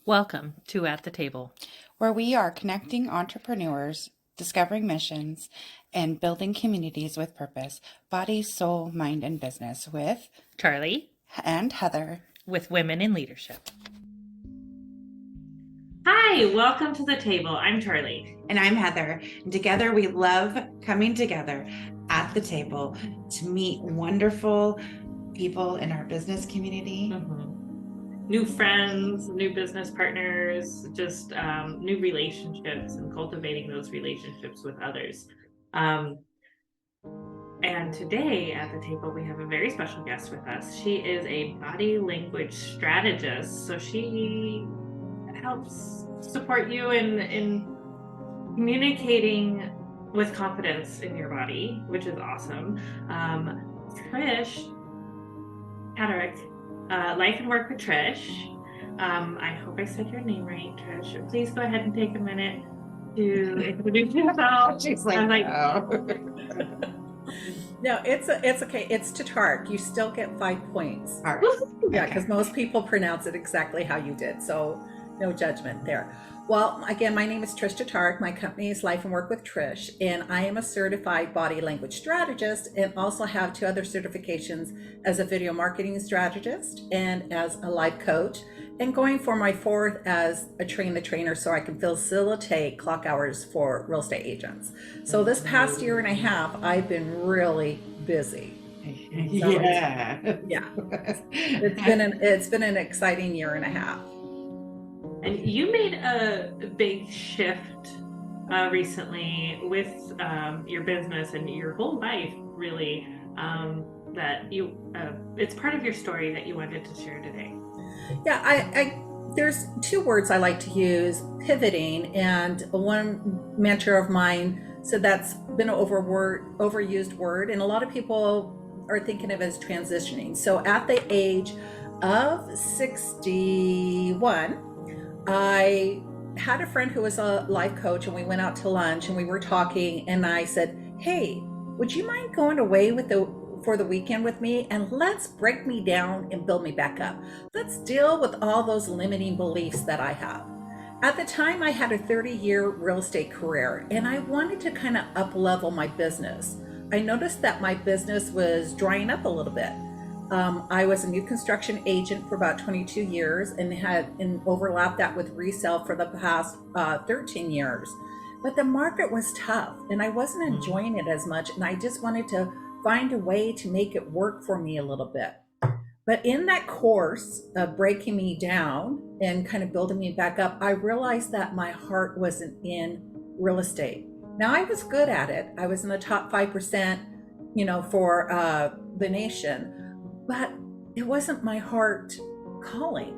Welcome to At the Table, where we are connecting entrepreneurs, discovering missions, and building communities with purpose, body, soul, mind, and business with Charlie and Heather. with Women in Leadership. Hi, welcome to the table. I'm Charlie. And I'm Heather. And together we love coming together at the table to meet wonderful people in our business community. New friends, new business partners, just new relationships and cultivating those relationships with others. And today at the table, we have a very special guest with us. She is a body language strategist. So she helps support you in communicating with confidence in your body, which is awesome. Trish Tatarek, Life and Work with Trish. I hope I said your name right, Trish. Please go ahead and take a minute to introduce yourself. She's like, oh. No, it's okay. It's Tatarek. You still get 5 points. All right. Yeah, because most people pronounce it exactly how you did. So no judgment there. Well, again, my name is Trish Tatarek. My company is Life and Work with Trish, and I am a certified body language strategist and also have 2 other certifications as a video marketing strategist and as a life coach, and going for my 4th as a trainer so I can facilitate clock hours for real estate agents. So this past year and a half, I've been really busy. So Yeah. It's been an exciting year and a half. And you made a big shift recently with your business and your whole life, really, that you it's part of your story that you wanted to share today. Yeah, I there's 2 words I like to use, pivoting, and one mentor of mine said that's been an overused word, and a lot of people are thinking of it as transitioning. So at the age of 61, I had a friend who was a life coach, and we went out to lunch and we were talking, and I said, hey, would you mind going away for the weekend with me, and let's break me down and build me back up. Let's deal with all those limiting beliefs that I have. At the time, I had a 30-year real estate career, and I wanted to kind of up-level my business. I noticed that my business was drying up a little bit. I was a new construction agent for about 22 years and had overlapped that with resale for the past 13 years. But the market was tough and I wasn't enjoying it as much, and I just wanted to find a way to make it work for me a little bit. But in that course of breaking me down and kind of building me back up, I realized that my heart wasn't in real estate. Now, I was good at it. I was in the top 5%, for the nation. But it wasn't my heart calling.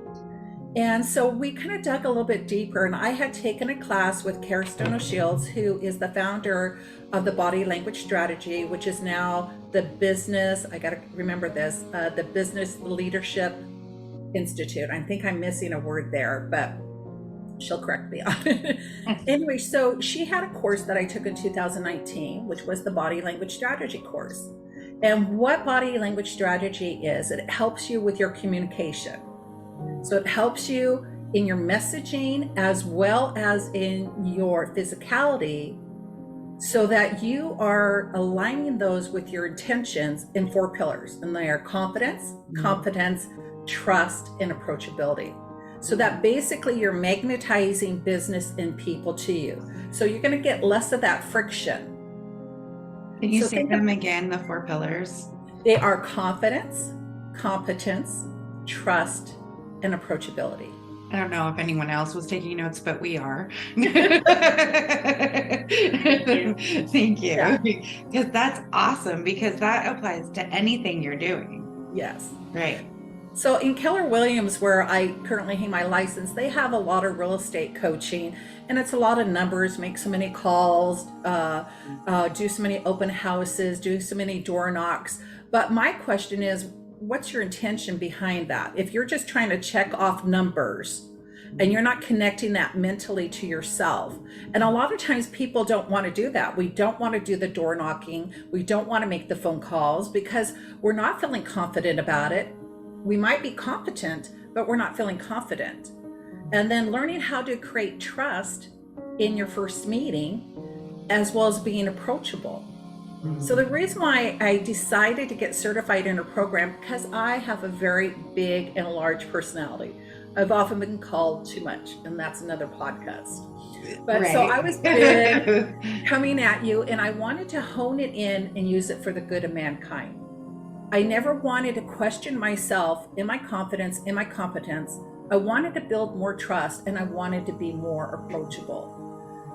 And so we kind of dug a little bit deeper, and I had taken a class with Kirsten O'Shields, who is the founder of the Body Language Strategy, which is now the business, I got to remember this, the Business Leadership Institute. I think I'm missing a word there, but she'll correct me on it. Anyway, so she had a course that I took in 2019, which was the Body Language Strategy course. And what body language strategy is, it helps you with your communication. So it helps you in your messaging as well as in your physicality, so that you are aligning those with your intentions in 4 pillars. And they are confidence, competence, trust, and approachability. So that basically you're magnetizing business and people to you. So you're going to get less of that friction. Can you say them again, the 4 pillars? They are confidence, competence, trust, and approachability. I don't know if anyone else was taking notes, but we are. Thank you. Yeah. Because that's awesome, because that applies to anything you're doing. Yes. Right. So in Keller Williams, where I currently have my license, they have a lot of real estate coaching, and it's a lot of numbers, make so many calls, do so many open houses, do so many door knocks. But my question is, what's your intention behind that? If you're just trying to check off numbers and you're not connecting that mentally to yourself. And a lot of times people don't want to do that. We don't want to do the door knocking. We don't want to make the phone calls because we're not feeling confident about it. We might be competent, but we're not feeling confident. and then learning how to create trust in your first meeting, as well as being approachable. So the reason why I decided to get certified in a program, because I have a very big and large personality. I've often been called too much, and that's another podcast. But so I was big coming at you, and I wanted to hone it in and use it for the good of mankind. I never wanted to question myself in my confidence, in my competence. I wanted to build more trust, and I wanted to be more approachable.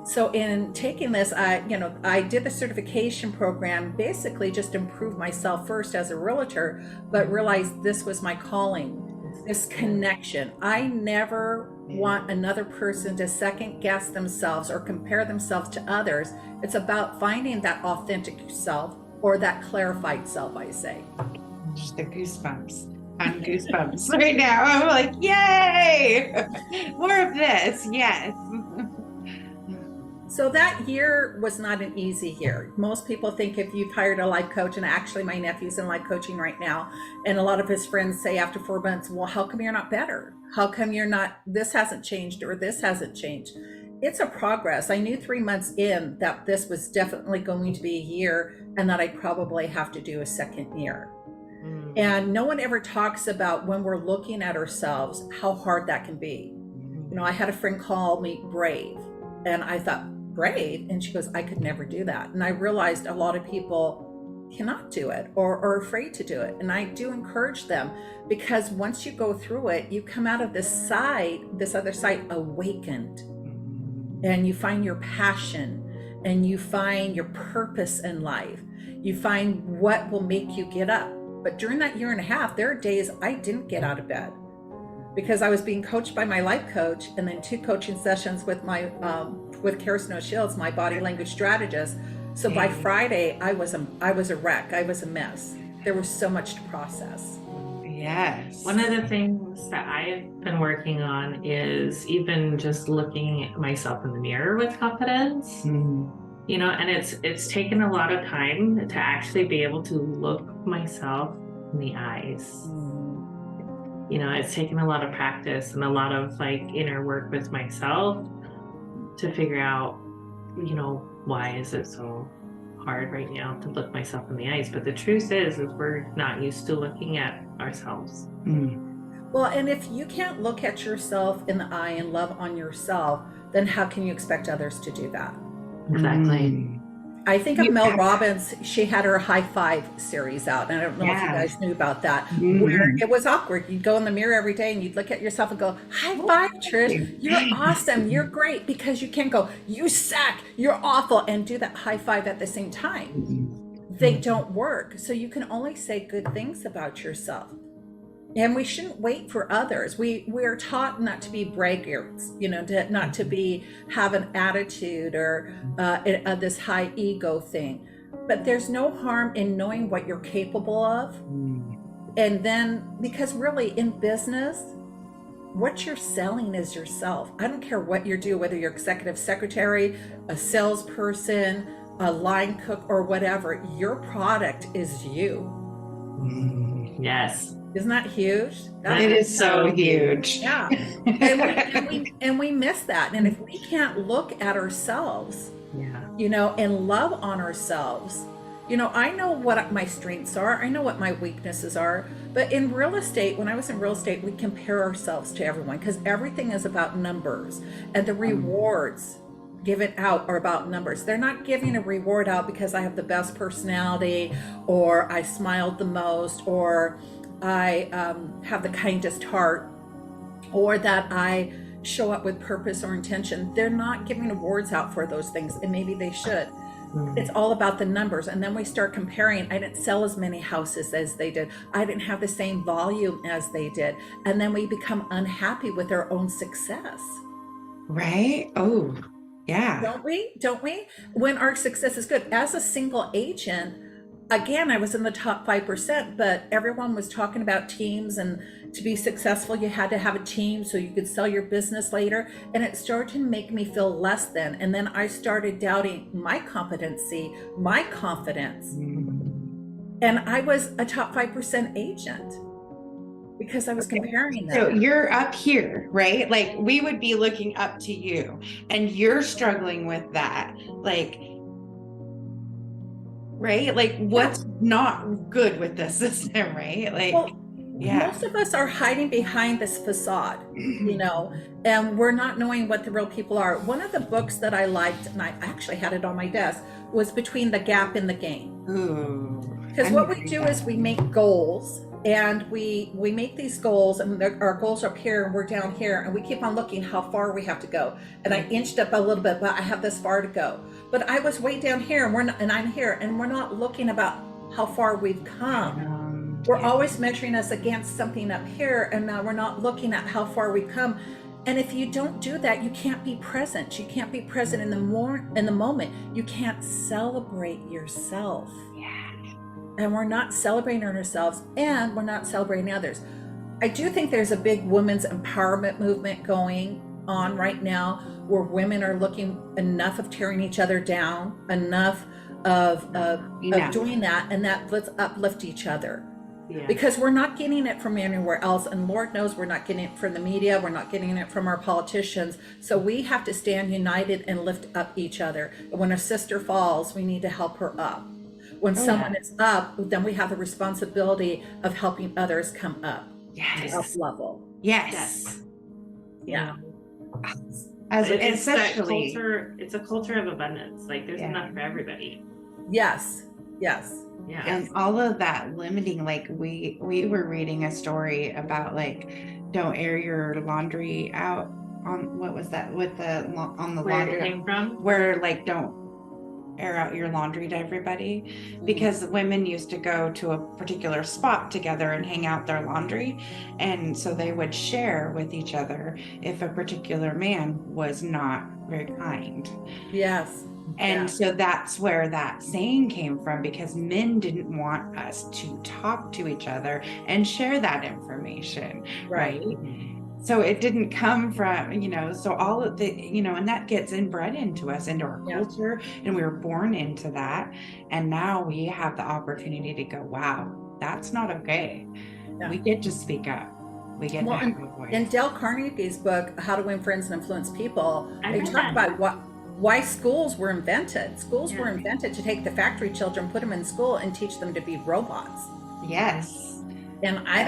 So in taking this, I did the certification program, basically just to improve myself first as a realtor, but realized this was my calling, this connection. I never want another person to second guess themselves or compare themselves to others. It's about finding that authentic self, or that clarified self, I say. Just the goosebumps. On goosebumps right now. I'm like, yay! More of this, yes. So that year was not an easy year. Most people think if you've hired a life coach, and actually my nephew's in life coaching right now, and a lot of his friends say after 4 months, well, how come you're not better? How come you're not, this hasn't changed or this hasn't changed? It's a progress. I knew 3 months in that this was definitely going to be a year, and that I'd probably have to do a second year. And no one ever talks about, when we're looking at ourselves, how hard that can be. You know, I had a friend call me brave, and I thought, brave? And she goes, I could never do that. And I realized a lot of people cannot do it, or are afraid to do it. And I do encourage them, because once you go through it, you come out of this other side awakened, and you find your passion, and you find your purpose in life. You find what will make you get up. But during that year and a half, there are days I didn't get out of bed, because I was being coached by my life coach, and then 2 coaching sessions with my with Kara Snow Shields, my body language strategist. So by Friday, I was a wreck. I was a mess. There was so much to process. Yes. One of the things that I've been working on is even just looking at myself in the mirror with confidence. You know, and it's taken a lot of time to actually be able to look myself in the eyes. You know, it's taken a lot of practice and a lot of like inner work with myself to figure out, you know, why is it so hard right now to look myself in the eyes? But the truth is we're not used to looking at ourselves. Well, and if you can't look at yourself in the eye and love on yourself, then how can you expect others to do that? Exactly. I think of Mel Robbins. She had her high five series out, and I don't know if you guys knew about that, where it was awkward. You'd go in the mirror every day and you'd look at yourself and go, high five, Trish, you're awesome, you're great, because you can't go, you suck, you're awful, and do that high five at the same time. They don't work. So you can only say good things about yourself. And we shouldn't wait for others. We are taught not to be braggarts, you know, not to have an attitude or this high ego thing. But there's no harm in knowing what you're capable of. And then, because really in business, what you're selling is yourself. I don't care what you do, whether you're executive secretary, a salesperson, a line cook, or whatever, your product is you. Yes. Isn't that huge? It is so huge. Yeah. And we miss that. And if we can't look at ourselves, you know, and love on ourselves, you know, I know what my strengths are. I know what my weaknesses are. But in real estate, when I was in real estate, we compare ourselves to everyone, because everything is about numbers, and the rewards given out are about numbers. They're not giving a reward out because I have the best personality, or I smiled the most, or I have the kindest heart, or that I show up with purpose or intention. They're not giving awards out for those things, and maybe they should. It's all about the numbers. And then we start comparing. I didn't sell as many houses as they did. I didn't have the same volume as they did. And then we become unhappy with our own success. Right? Oh, yeah. Don't we? When our success is good. As a single agent, again, I was in the top 5%, but everyone was talking about teams, and to be successful, you had to have a team so you could sell your business later. And it started to make me feel less than. And then I started doubting my competency, my confidence. And I was a top 5% agent because I was comparing So them. you're up here, right? Like we would be looking up to you and you're struggling with that. Like, right? Like what's not good with the system, right? Like, Well, yeah. most of us are hiding behind this facade, and we're not knowing what the real people are. One of the books that I liked, and I actually had it on my desk, was Between the Gap and the Gain. Ooh. Because what we do is we make goals, and we make these goals, and our goals are up here and we're down here, and we keep on looking how far we have to go. And I inched up a little bit, but I have this far to go. But I was way down here, and we're not, and I'm here, and we're not looking about how far we've come. We're always measuring us against something up here, and now we're not looking at how far we've come. And if you don't do that, you can't be present. You can't be present in the moment. You can't celebrate yourself. And we're not celebrating ourselves, and we're not celebrating others. I do think there's a big women's empowerment movement going on right now, where women are looking enough of tearing each other down, enough of doing that, and that let's uplift each other. Yeah. Because we're not getting it from anywhere else, and Lord knows we're not getting it from the media, we're not getting it from our politicians. So we have to stand united and lift up each other. And when a sister falls, we need to help her up. When someone is up, then we have the responsibility of helping others come up, up level. Yes. Yeah. As it's that essentially culture, it's a culture of abundance. Like there's enough for everybody. Yes. Yeah. And all of that limiting, like we were reading a story about like don't air your laundry out on, what was that, with the on the Where laundry it came from? where like don't air out your laundry to everybody, because women used to go to a particular spot together and hang out their laundry, and so they would share with each other if a particular man was not very kind. Yes. And so that's where that saying came from, because men didn't want us to talk to each other and share that information, right? So it didn't come from, so all of the, and that gets inbred into us, into our culture, and we were born into that. And now we have the opportunity to go, wow, that's not okay. We get to speak up. We get to have a voice. In Dale Carnegie's book, How to Win Friends and Influence People, they talk about why schools were invented. Schools were invented to take the factory children, put them in school, and teach them to be robots. Yes. And I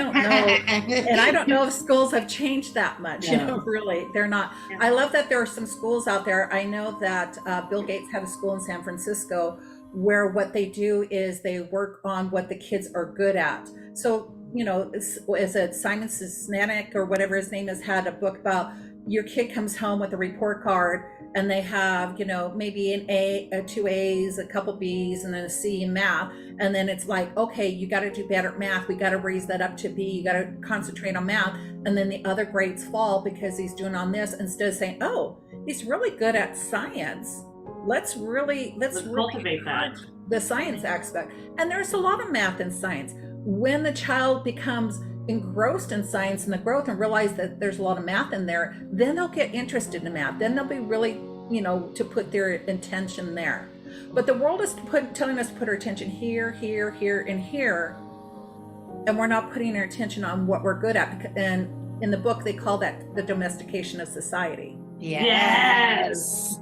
don't know if schools have changed that much. Really, they're not. I love that there are some schools out there. I know that Bill Gates had a school in San Francisco where what they do is they work on what the kids are good at. So, is it Simon Sinek or whatever his name is, had a book about your kid comes home with a report card and they have, maybe an A, 2 A's, a couple B's, and then a C in math. And then it's like, okay, you got to do better at math. We got to raise that up to B. You got to concentrate on math. And then the other grades fall because he's doing on this, instead of saying, oh, he's really good at science. Let's really cultivate that. The science aspect. And there's a lot of math in science. When the child becomes engrossed in science and the growth and realize that there's a lot of math in there, then they'll get interested in math. Then they'll be really, to put their intention there. But the world is telling us to put our attention here, here, here, and here. And we're not putting our attention on what we're good at. And in the book, they call that the domestication of society. Yes.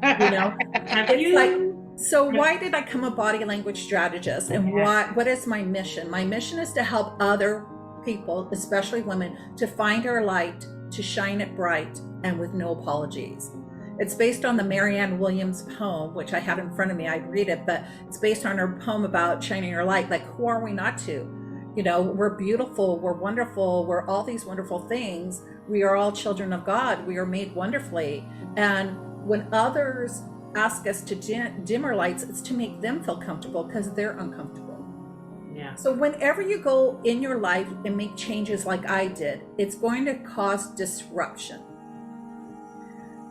So why did I become a body language strategist? And what is my mission? My mission is to help other people, especially women, to find our light, to shine it bright, and with no apologies. It's based on the Marianne Williams poem, which I had in front of me. I'd read it, but it's based on her poem about shining our light. Like, who are we not to? We're beautiful, we're wonderful, we're all these wonderful things. We are all children of God. We are made wonderfully. And when others ask us to dim our lights, it's to make them feel comfortable because they're uncomfortable. So whenever you go in your life and make changes like I did, it's going to cause disruption.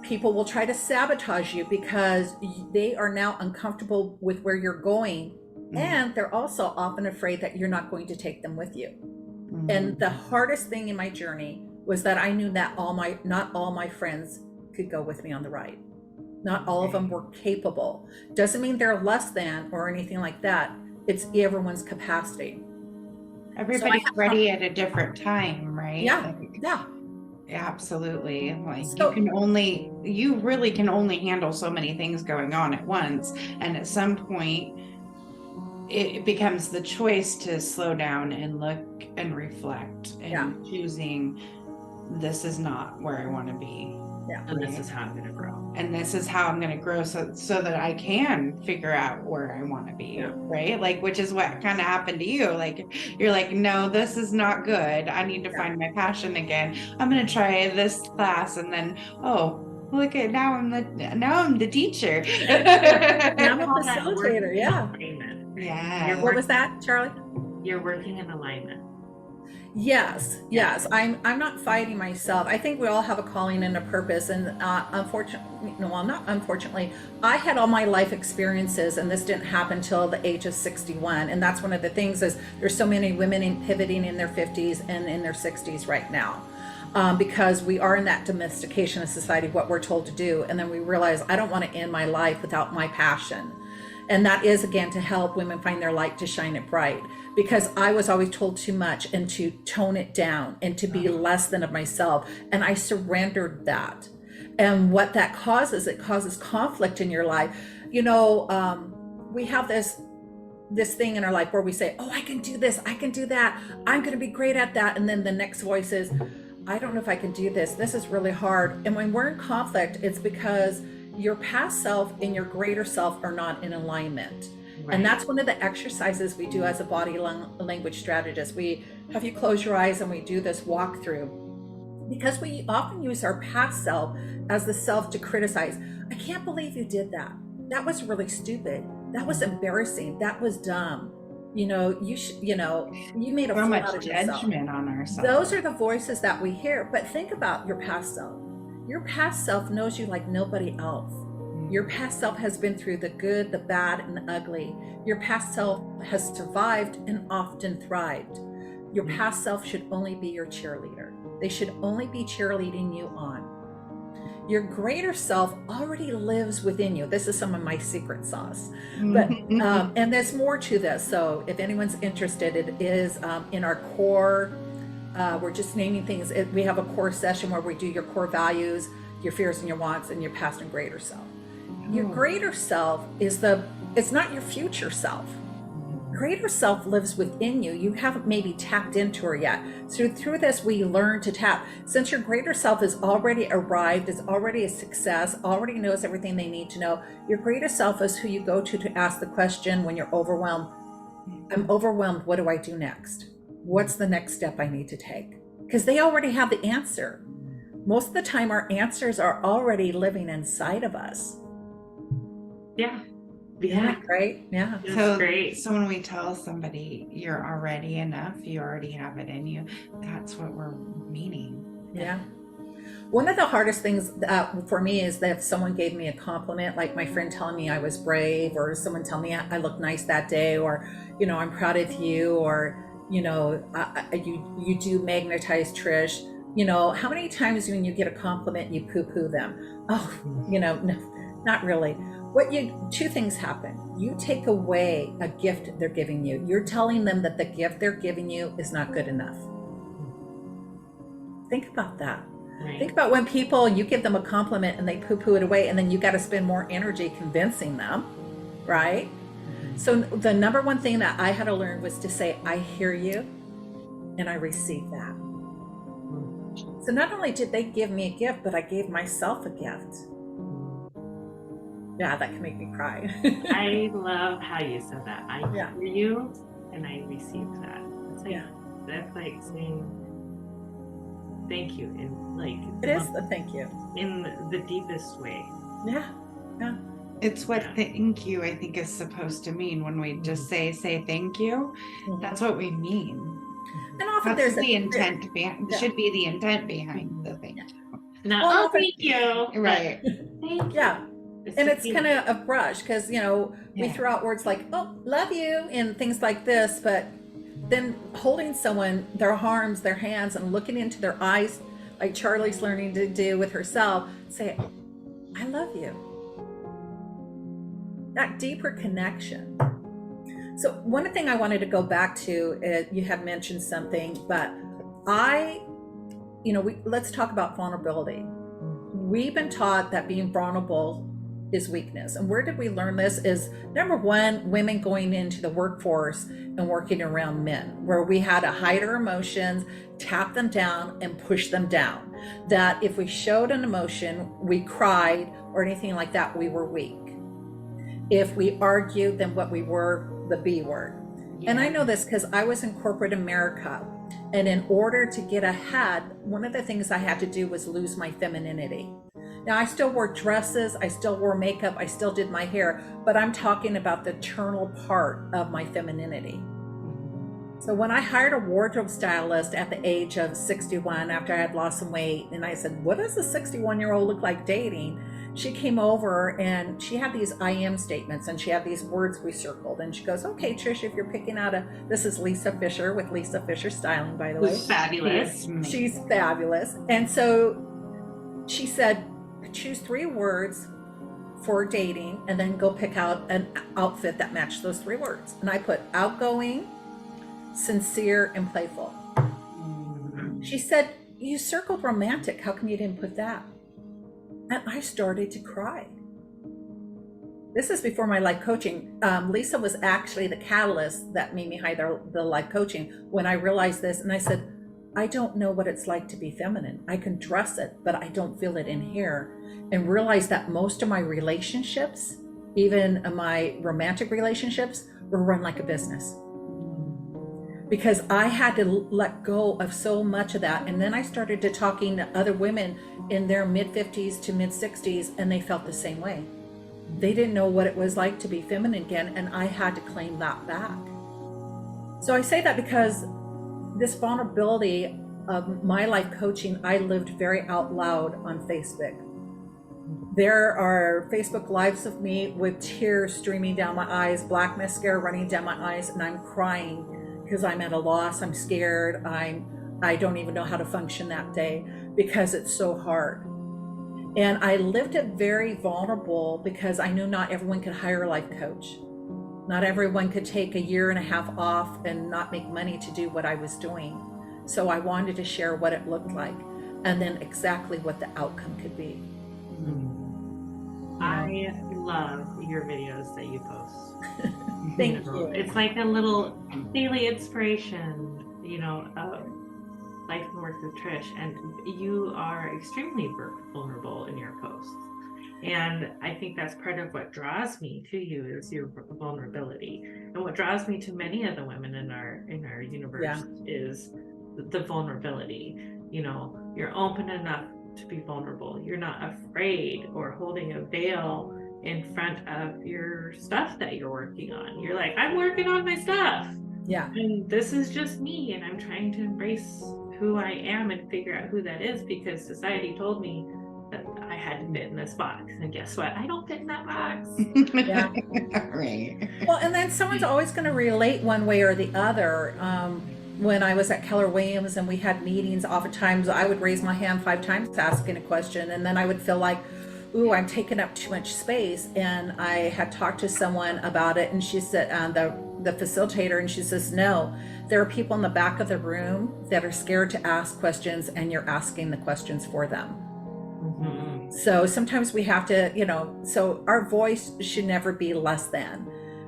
People will try to sabotage you because they are now uncomfortable with where you're going. And they're also often afraid that you're not going to take them with you. And the hardest thing in my journey was that I knew that not all my friends could go with me on the ride. Not all of them were capable. Doesn't mean they're less than or anything like that. It's everyone's capacity. Everybody's ready at a different time, right? Yeah. Yeah. Absolutely. Like So- you really can only handle so many things going on at once. And at some point, it becomes the choice to slow down and look and reflect and choosing, this is not where I want to be. Yeah. And this is how I'm going to grow. And this is how I'm going to grow so that I can figure out where I want to be. Yeah. Right. Like, which is what kind of happened to you. Like, you're like, no, this is not good. I need to find my passion again. I'm going to try this class. And then, oh, look at now I'm the teacher. I'm a facilitator. Yeah. Yeah. What was that, Charlie? You're working in alignment. Yes. I'm not fighting myself. I think we all have a calling and a purpose. And not unfortunately, I had all my life experiences, and this didn't happen till the age of 61. And that's one of the things is there's so many women pivoting in their 50s and in their 60s right now. Because we are in that domestication of society, what we're told to do. And then we realize I don't want to end my life without my passion. And that is, again, to help women find their light, to shine it bright. Because I was always told too much and to tone it down and to be less than of myself. And I surrendered that. And what that causes, it causes conflict in your life. You know, we have this thing in our life where we say, oh, I can do this, I can do that, I'm going to be great at that. And then the next voice is, I don't know if I can do this. This is really hard. And when we're in conflict, it's because your past self and your greater self are not in alignment. Right. And that's one of the exercises we do as a body language strategist. We have you close your eyes and we do this walkthrough, because we often use our past self as the self to criticize. I can't believe you did that. That was really stupid. That was embarrassing. That was dumb. You know, you made a fool out of yourself. Judgment on ourselves. Those are the voices that we hear. But think about your past self. Your past self knows you like nobody else. Your past self has been through the good, the bad, and the ugly. Your past self has survived and often thrived. Your past self should only be your cheerleader. They should only be cheerleading you on. Your greater self already lives within you. This is some of my secret sauce. But and there's more to this. So if anyone's interested, it is in our core. We're just naming things. We have a core session where we do your core values, your fears and your wants, and your past and greater self. Your greater self it's not your future self. Greater self lives within you. You haven't maybe tapped into her yet. So through this, we learn to tap. Since your greater self is already arrived, is already a success, already knows everything they need to know, your greater self is who you go to ask the question when you're overwhelmed. I'm overwhelmed. What do I do next? What's the next step I need to take? Because they already have the answer. Most of the time, our answers are already living inside of us. Yeah. Right? Yeah. So great. So when we tell somebody you're already enough, you already have it in you, that's what we're meaning. Yeah. One of the hardest things for me is that if someone gave me a compliment, like my friend telling me I was brave, or someone telling me I look nice that day, or, you know, I'm proud of you, or, you know, you do magnetize, Trish. You know, how many times when you get a compliment, you poo-poo them? Oh, you know, no, not really. Two things happen. You take away a gift they're giving you. You're telling them that the gift they're giving you is not good enough. Think about that. Right. Think about when you give them a compliment and they poo-poo it away, and then you got to spend more energy convincing them, right? So the number one thing that I had to learn was to say, I hear you and I receive that. So not only did they give me a gift, but I gave myself a gift. Yeah, that can make me cry. I love how you said that. I hear you and I receive that. It's like, that's like saying thank you in like it is the thank you in the deepest way. Yeah. It's what thank you, I think, is supposed to mean. When we just say thank you, that's what we mean. And often that's the intent should be the intent behind the thank you. Not thank you. Right. Thank you. Yeah. And it's kind of a brush, because, you know, we throw out words like, oh, love you, and things like this, but then holding someone, their arms, their hands, and looking into their eyes, like Charlie's learning to do with herself, say, I love you. That deeper connection. So one thing I wanted to go back to, you had mentioned something, but let's talk about vulnerability. We've been taught that being vulnerable is weakness. And where did we learn this? Is number one, women going into the workforce and working around men, where we had to hide our emotions, tap them down, and push them down. That if we showed an emotion, we cried or anything like that, we were weak. If we argued, then what we were, the B word. Yeah. And I know this because I was in corporate America. And in order to get ahead, one of the things I had to do was lose my femininity. Now, I still wore dresses, I still wore makeup, I still did my hair, but I'm talking about the internal part of my femininity. So when I hired a wardrobe stylist at the age of 61, after I had lost some weight, and I said, what does a 61-year-old look like dating? She came over and she had these I am statements and she had these words we circled. And she goes, okay, Trish, if you're picking out this is Lisa Fisher with Lisa Fisher Styling, by the way. Fabulous. She's fabulous. And so she said, choose 3 words for dating and then go pick out an outfit that matched those 3 words. And I put outgoing, sincere, and playful. She said, you circled romantic. How come you didn't put that? And I started to cry. This is before my life coaching. Lisa was actually the catalyst that made me hire the life coaching when I realized this. And I said, I don't know what it's like to be feminine. I can dress it, but I don't feel it in here. And realized that most of my relationships, even my romantic relationships, were run like a business. Because I had to let go of so much of that. And then I started to talking to other women in their mid-50s to mid-60s, and they felt the same way. They didn't know what it was like to be feminine again, and I had to claim that back. So I say that because this vulnerability of my life coaching, I lived very out loud on Facebook. There are Facebook lives of me with tears streaming down my eyes, black mascara running down my eyes, and I'm crying because I'm at a loss, I'm scared, I don't even know how to function that day because it's so hard. And I lived it very vulnerable because I knew not everyone could hire a life coach. Not everyone could take a year and a half off and not make money to do what I was doing. So I wanted to share what it looked like and then exactly what the outcome could be. I love your videos that you post. Thank you. It's like a little daily inspiration, of life and work with Trish, and you are extremely vulnerable in your posts. And I think that's part of what draws me to you is your vulnerability. And what draws me to many of the women in our universe is the vulnerability. You're open enough to be vulnerable. You're not afraid or holding a veil in front of your stuff that you're working on. You're like, I'm working on my stuff. Yeah. And this is just me, and I'm trying to embrace who I am and figure out who that is because society told me that I had to fit in this box. And guess what? I don't fit in that box. Yeah. Right. Well, and then someone's always going to relate one way or the other. When I was at Keller Williams and we had meetings, oftentimes I would raise my hand 5 times asking a question, and then I would feel like, ooh, I'm taking up too much space. And I had talked to someone about it, and she said, the facilitator, and she says, no, there are people in the back of the room that are scared to ask questions, and you're asking the questions for them. Mm-hmm. So sometimes we have to, so our voice should never be less than,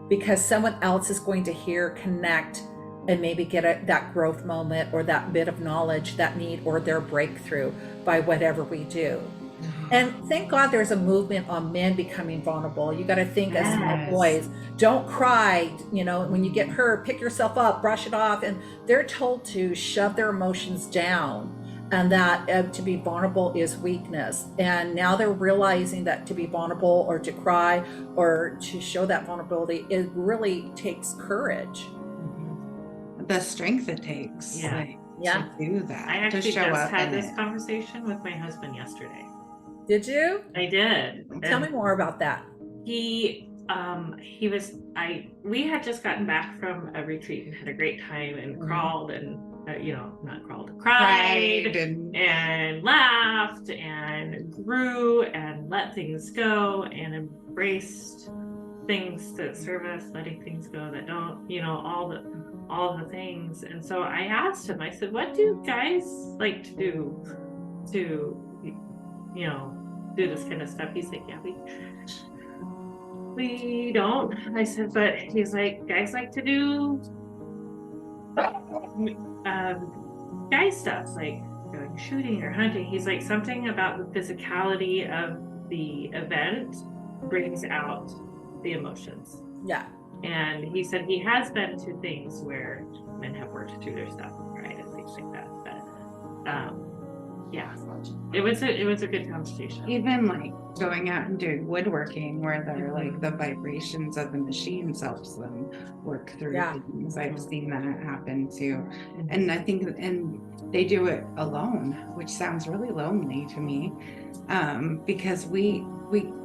because someone else is going to hear, connect, and maybe get that growth moment or that bit of knowledge that need or their breakthrough by whatever we do. And thank God there's a movement on men becoming vulnerable. You got to think as small boys, don't cry, when you get hurt, pick yourself up, brush it off. And they're told to shove their emotions down, and that to be vulnerable is weakness. And now they're realizing that to be vulnerable or to cry or to show that vulnerability, it really takes courage. The strength it takes to do that. I actually to show just up had this conversation with my husband yesterday. Did you? I did. Tell me more about that. We had just gotten back from a retreat and had a great time and crawled and cried and laughed and grew and let things go and embraced things that serve us, letting things go that don't, all the things. And so I asked him, I said, what do guys like to do to, do this kind of stuff? He's like, yeah, we don't. I said, but he's like, guys like to do guy stuff, like going shooting or hunting. He's like, something about the physicality of the event brings out the emotions. Yeah. And he said he has been to things where men have worked through their stuff, right, and things like that. But yeah, it was a good conversation. Even like going out and doing woodworking, where they're like the vibrations of the machines helps them work through things. I've seen that happen too, and I think, and they do it alone, which sounds really lonely to me, because we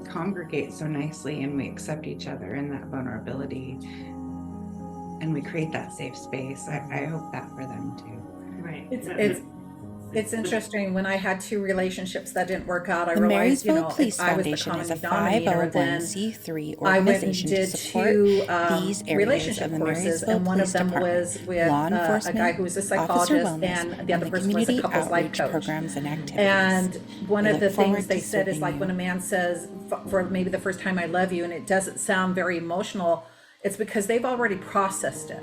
congregate so nicely and we accept each other in that vulnerability, and we create that safe space. I hope that for them too. Right. It's interesting. When I had 2 relationships that didn't work out, I The realized, Marysville Police I was the Foundation is a common denominator. Then 501c3 I went and organization to did support 2 these areas relationship of the courses, Marysville and one Police of them Department, was with law a enforcement, guy who was a officer psychologist, wellness, and the other the person was a community couples life outreach coach. programs and activities. And one We of the look forward things they to said is, serving like, you. when a man says for maybe the first time, I love you, and it doesn't sound very emotional, it's because they've already processed it.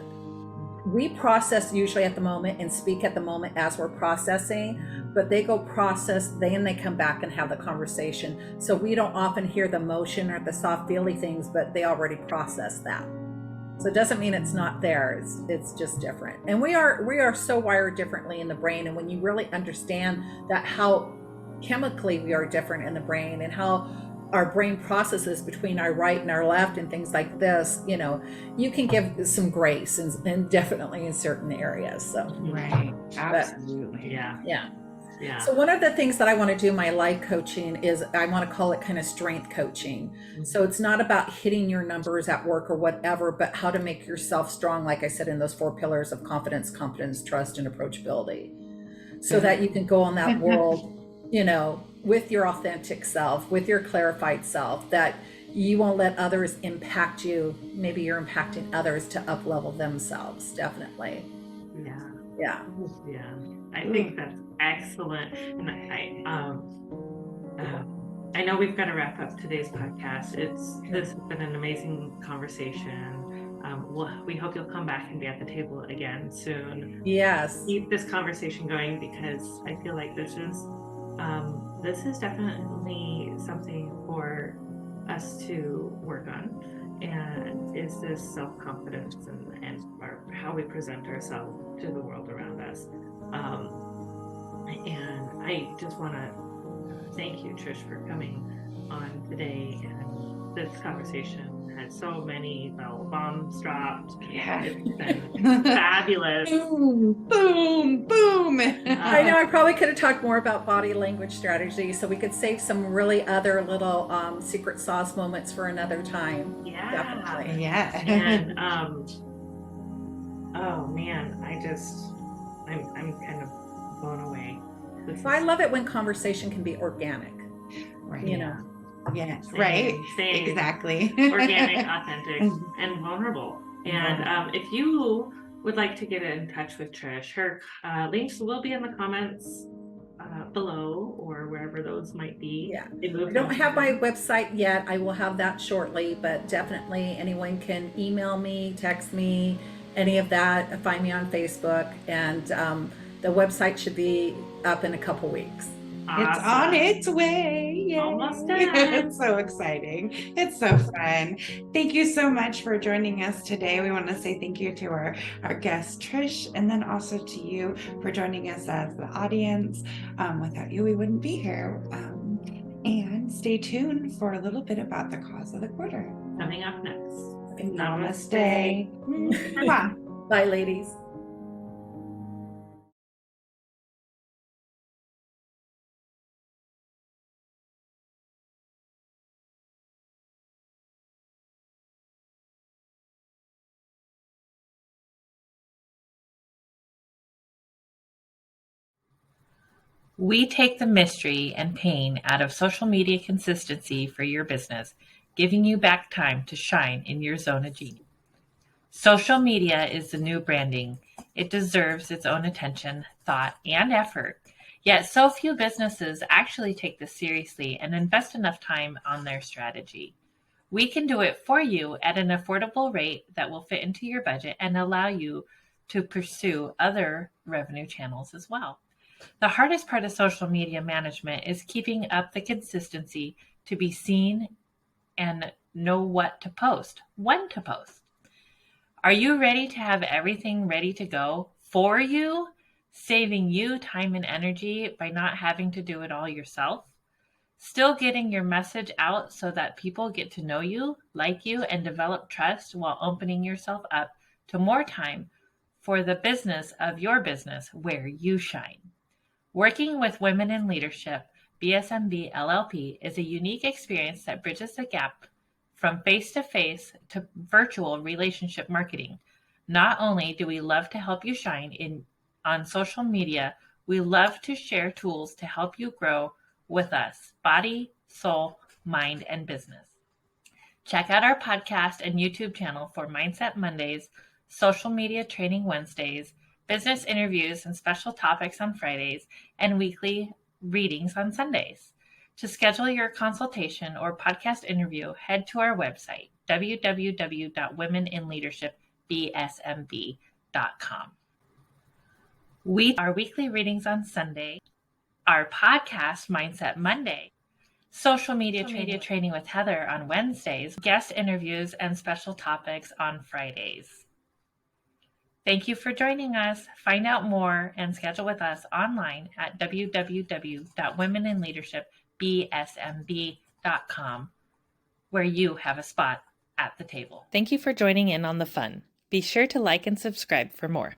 We process usually at the moment and speak at the moment as we're processing, but they go process, then they come back and have the conversation. So we don't often hear the emotion or the soft feely things, but they already process that. So it doesn't mean it's not there. It's just different. And we are so wired differently in the brain. And when you really understand that, how chemically we are different in the brain, and how our brain processes between our right and our left and things like this, you can give some grace, and definitely in certain areas. So Right. Absolutely. Yeah. So one of the things that I want to do in my life coaching is, I want to call it kind of strength coaching. So it's not about hitting your numbers at work or whatever, but how to make yourself strong, like I said, in those 4 pillars of confidence, competence, trust, and approachability, so that you can go on that world, with your authentic self, with your clarified self, that you won't let others impact you. Maybe you're impacting others to up level themselves. Definitely. Yeah. I think that's excellent. And I know we've got to wrap up today's podcast. This has been an amazing conversation. We hope you'll come back and be at the table again soon. Yes. Keep this conversation going, because I feel like this is definitely something for us to work on. And is this self-confidence and how we present ourselves to the world around us. And I just want to thank you, Trish, for coming on today. And this conversation had so many bell bombs dropped. Yeah. It's been fabulous. Boom, boom, boom. I know I probably could have talked more about body language strategy, so we could save some really other little secret sauce moments for another time. Yeah. Definitely. Yeah. And oh man, I'm kind of blown away. I love it when conversation can be organic. Right. Yes. Same, Right. same. Exactly. Organic, authentic, and vulnerable. And if you would like to get in touch with Trish, her links will be in the comments below, or wherever those might be. Yeah. I don't have my website yet. I will have that shortly, but definitely anyone can email me, text me, any of that. Find me on Facebook, and the website should be up in a couple weeks. Awesome. It's on its way. Yay. Almost done. It's so exciting. It's so fun. Thank you so much for joining us today. We want to say thank you to our guest, Trish, and then also to you for joining us as the audience. Without you, we wouldn't be here. And stay tuned for a little bit about the cause of the quarter. Coming up next. Namaste. Mwah. Bye, ladies. We take the mystery and pain out of social media consistency for your business, giving you back time to shine in your zone of genius. Social media is the new branding. It deserves its own attention, thought, and effort. Yet so few businesses actually take this seriously and invest enough time on their strategy. We can do it for you at an affordable rate that will fit into your budget and allow you to pursue other revenue channels as well. The hardest part of social media management is keeping up the consistency to be seen and know what to post, when to post. Are you ready to have everything ready to go for you, saving you time and energy by not having to do it all yourself? Still getting your message out so that people get to know you, like you, and develop trust while opening yourself up to more time for the business of your business where you shine. Working with Women in Leadership, BSMB LLP, is a unique experience that bridges the gap from face-to-face to virtual relationship marketing. Not only do we love to help you shine on social media, we love to share tools to help you grow with us, body, soul, mind, and business. Check out our podcast and YouTube channel for Mindset Mondays, Social Media Training Wednesdays, business interviews and special topics on Fridays, and weekly readings on Sundays. To schedule your consultation or podcast interview, head to our website, www.womeninleadershipbsmb.com. Our weekly readings on Sunday, our podcast, Mindset Monday, social media training with Heather on Wednesdays, guest interviews, and special topics on Fridays. Thank you for joining us. Find out more and schedule with us online at www.womeninleadershipbsmb.com, where you have a spot at the table. Thank you for joining in on the fun. Be sure to like and subscribe for more.